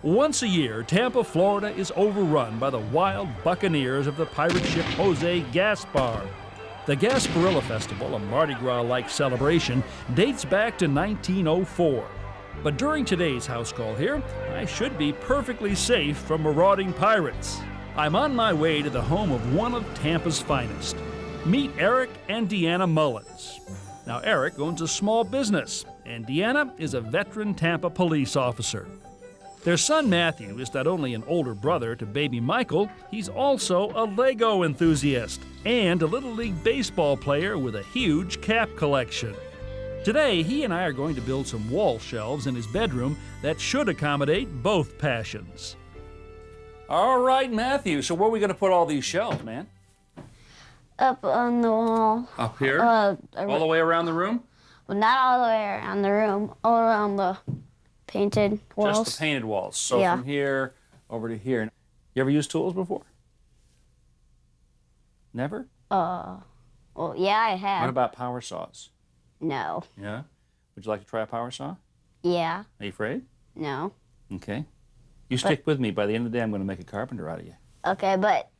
Once a year, Tampa, Florida is overrun by the wild buccaneers of the pirate ship Jose Gaspar. The Gasparilla Festival, a Mardi Gras-like celebration, dates back to 1904. But during today's house call here, I should be perfectly safe from marauding pirates. I'm on my way to the home of one of Tampa's finest. Meet Eric and Deanna Mullins. Now, Eric owns a small business, and Deanna is a veteran Tampa police officer. Their son Matthew is not only an older brother to baby Michael, he's also a Lego enthusiast and a Little League baseball player with a huge cap collection. Today, he and I are going to build some wall shelves in his bedroom that should accommodate both passions. All right, Matthew, so where are we going to put all these shelves, man? Up on the wall. Up here? All the way around the room? Well, not all the way around the room, all around the painted walls. Just the painted walls. So yeah. From here over to here. You ever used tools before? Never? Well, yeah, I have. What about power saws? No. Yeah? Would you like to try a power saw? Yeah. Are you afraid? No. Okay. You stick with me. By the end of the day, I'm going to make a carpenter out of you. Okay, but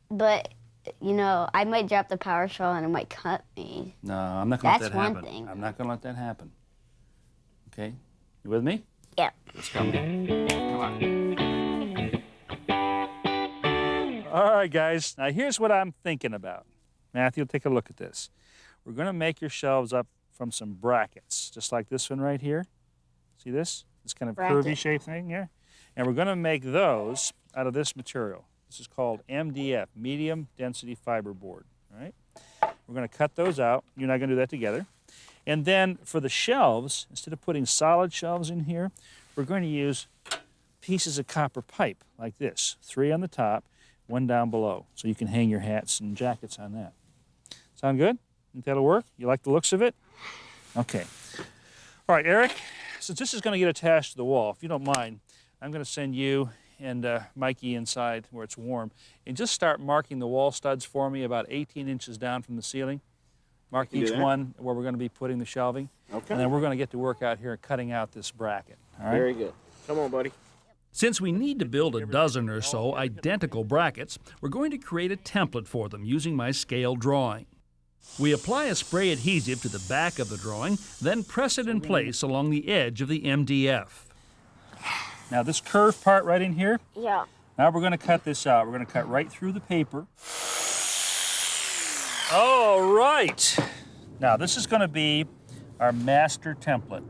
you know, I might drop the power saw and it might cut me. No, I'm not going to let that happen. That's one thing. I'm not going to let that happen. Okay? You with me? Yeah. Let's go. Come on. All right, guys. Now, here's what I'm thinking about. Matthew, take a look at this. We're going to make your shelves up from some brackets, just like this one right here. See this? This kind of curvy shape thing here? And we're going to make those out of this material. This is called MDF, medium density fiberboard. All right? We're going to cut those out. You and I are going to do that together. And then for the shelves, instead of putting solid shelves in here, we're going to use pieces of copper pipe like this. 3 on the top, 1 down below. So you can hang your hats and jackets on that. Sound good? Think that'll work? You like the looks of it? Okay. All right, Eric, since this is going to get attached to the wall, if you don't mind, I'm going to send you and Mikey inside where it's warm, and just start marking the wall studs for me about 18 inches down from the ceiling. Mark each one where we're going to be putting the shelving. Okay. And then we're going to get to work out here cutting out this bracket. All right? Very good. Come on, buddy. Since we need to build a dozen or so identical brackets, we're going to create a template for them using my scale drawing. We apply a spray adhesive to the back of the drawing, then press it in place along the edge of the MDF. Now this curved part right in here, Yeah. now we're going to cut this out. We're going to cut right through the paper. All right. Now this is going to be our master template.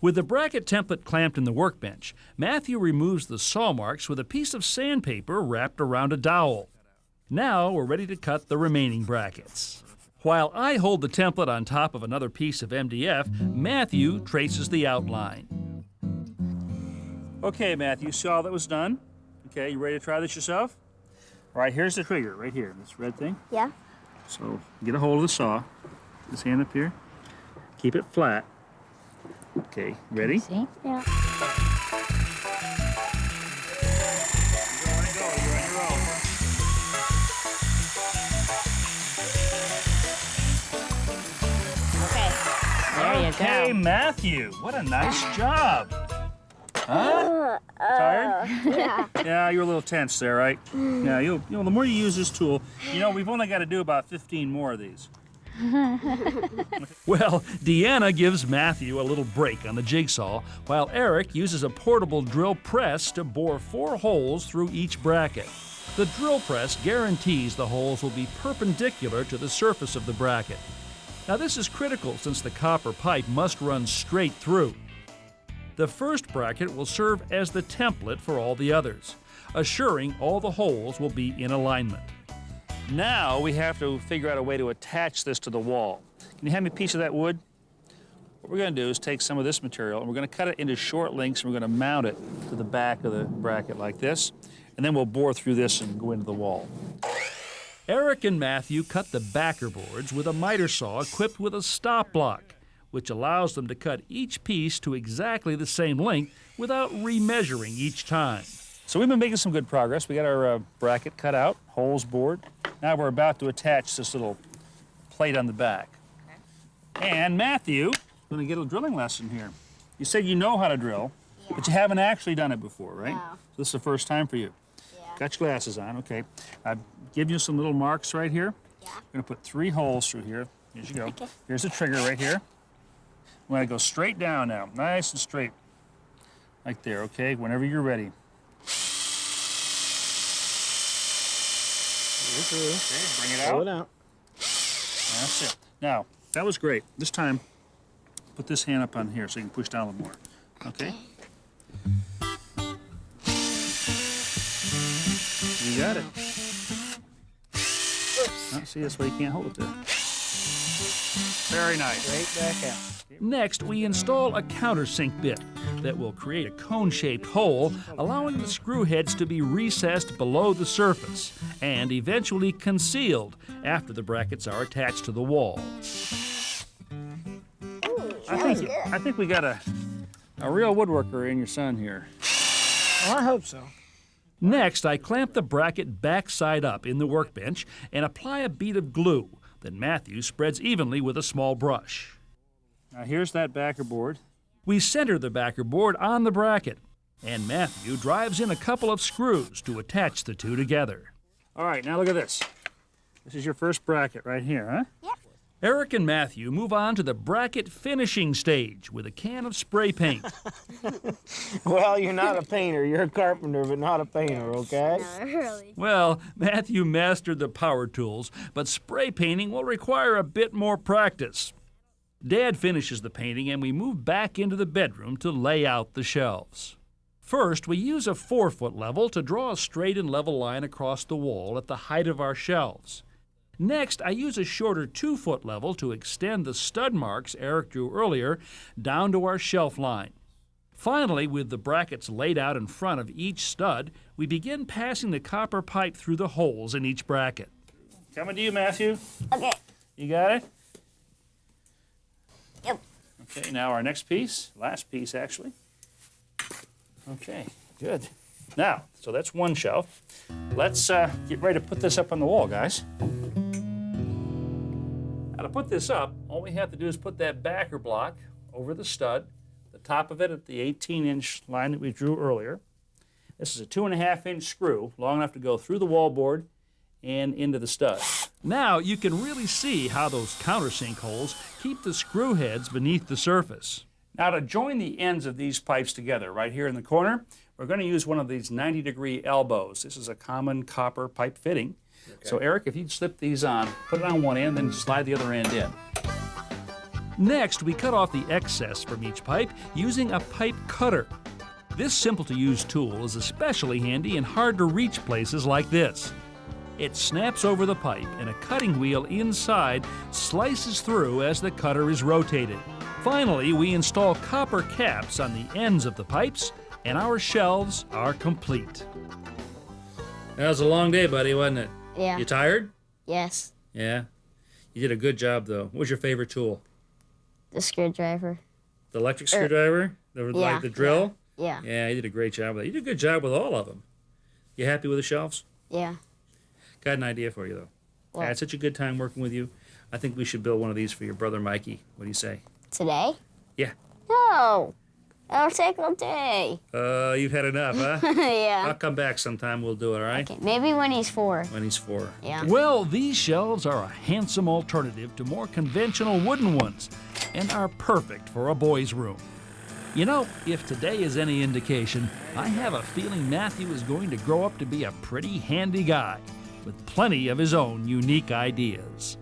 With the bracket template clamped in the workbench, Matthew removes the saw marks with a piece of sandpaper wrapped around a dowel. Now we're ready to cut the remaining brackets. While I hold the template on top of another piece of MDF, Matthew traces the outline. Okay, Matthew, see all that was done? Okay, you ready to try this yourself? All right, here's the trigger right here, this red thing. Yeah. So get a hold of the saw, this hand up here, keep it flat. Okay, ready? See? Yeah. Okay, Matthew, what a nice job. Huh? Tired? Yeah. Yeah, you're a little tense there, right? Yeah, you know, the more you use this tool, you know, we've only got to do about 15 more of these. Well, Deanna gives Matthew a little break on the jigsaw, while Eric uses a portable drill press to bore 4 holes through each bracket. The drill press guarantees the holes will be perpendicular to the surface of the bracket. Now this is critical since the copper pipe must run straight through. The first bracket will serve as the template for all the others, assuring all the holes will be in alignment. Now we have to figure out a way to attach this to the wall. Can you hand me a piece of that wood? What we're going to do is take some of this material and we're going to cut it into short lengths and we're going to mount it to the back of the bracket like this, and then we'll bore through this and go into the wall. Eric and Matthew cut the backer boards with a miter saw equipped with a stop block, which allows them to cut each piece to exactly the same length without remeasuring each time. So we've been making some good progress. We got our bracket cut out, holes bored. Now we're about to attach this little plate on the back. Okay. And Matthew, going to get a drilling lesson here. You said you know how to drill, but you haven't actually done it before, right? No. This is the first time for you. Yeah. Got your glasses on, okay. I've given you some little marks right here. Yeah. I'm gonna put 3 holes through here. Here you go. Okay. Here's the trigger right here. I'm gonna go straight down now, nice and straight. Like there, okay? Whenever you're ready. Okay, bring it Pull out. it out. That's it. Now, that was great. This time, put this hand up on here so you can push down a little more. Okay? You got it. Oh, see, that's why you can't hold it there. Very nice. Straight back out. Next, we install a countersink bit that will create a cone-shaped hole, allowing the screw heads to be recessed below the surface and eventually concealed after the brackets are attached to the wall. I think we got a real woodworker in your son here. Oh, I hope so. Next, I clamp the bracket backside up in the workbench and apply a bead of glue that Matthew spreads evenly with a small brush. Now here's that backer board. We center the backer board on the bracket, and Matthew drives in a couple of screws to attach the two together. All right, now look at this. This is your first bracket right here, huh? Yep. Eric and Matthew move on to the bracket finishing stage with a can of spray paint. Well, you're not a painter. You're a carpenter, but not a painter, okay? No, really. Well, Matthew mastered the power tools, but spray painting will require a bit more practice. Dad finishes the painting and we move back into the bedroom to lay out the shelves. First, we use a 4-foot level to draw a straight and level line across the wall at the height of our shelves. Next, I use a shorter 2-foot level to extend the stud marks Eric drew earlier down to our shelf line. Finally, with the brackets laid out in front of each stud, we begin passing the copper pipe through the holes in each bracket. Coming to you, Matthew. Okay. You got it? Yep. Okay, now our next piece, last piece actually. Okay, good. Now, so that's one shelf. Let's get ready to put this up on the wall, guys. Now to put this up, all we have to do is put that backer block over the stud, the top of it at the 18-inch line that we drew earlier. This is a 2.5-inch screw, long enough to go through the wall board and into the stud. Now you can really see how those countersink holes keep the screw heads beneath the surface. Now to join the ends of these pipes together, right here in the corner, we're going to use one of these 90-degree elbows. This is a common copper pipe fitting. Okay. So Eric, if you'd slip these on, put it on one end, then slide the other end in. Next, we cut off the excess from each pipe using a pipe cutter. This simple-to-use tool is especially handy in hard-to-reach places like this. It snaps over the pipe, and a cutting wheel inside slices through as the cutter is rotated. Finally, we install copper caps on the ends of the pipes, and our shelves are complete. That was a long day, buddy, wasn't it? Yeah. You tired? Yes. Yeah. You did a good job, though. What was your favorite tool? The screwdriver. The electric screwdriver? Like the drill? Yeah. Yeah, you did a great job with that. You did a good job with all of them. You happy with the shelves? Yeah. Got an idea for you, though. What? I had such a good time working with you. I think we should build one of these for your brother Mikey. What do you say? Today? Yeah. No. That'll take all day. You've had enough, huh? Yeah. I'll come back sometime. We'll do it, all right? Okay, maybe when he's 4. When he's 4. Yeah. Well, these shelves are a handsome alternative to more conventional wooden ones and are perfect for a boy's room. You know, if today is any indication, I have a feeling Matthew is going to grow up to be a pretty handy guy with plenty of his own unique ideas.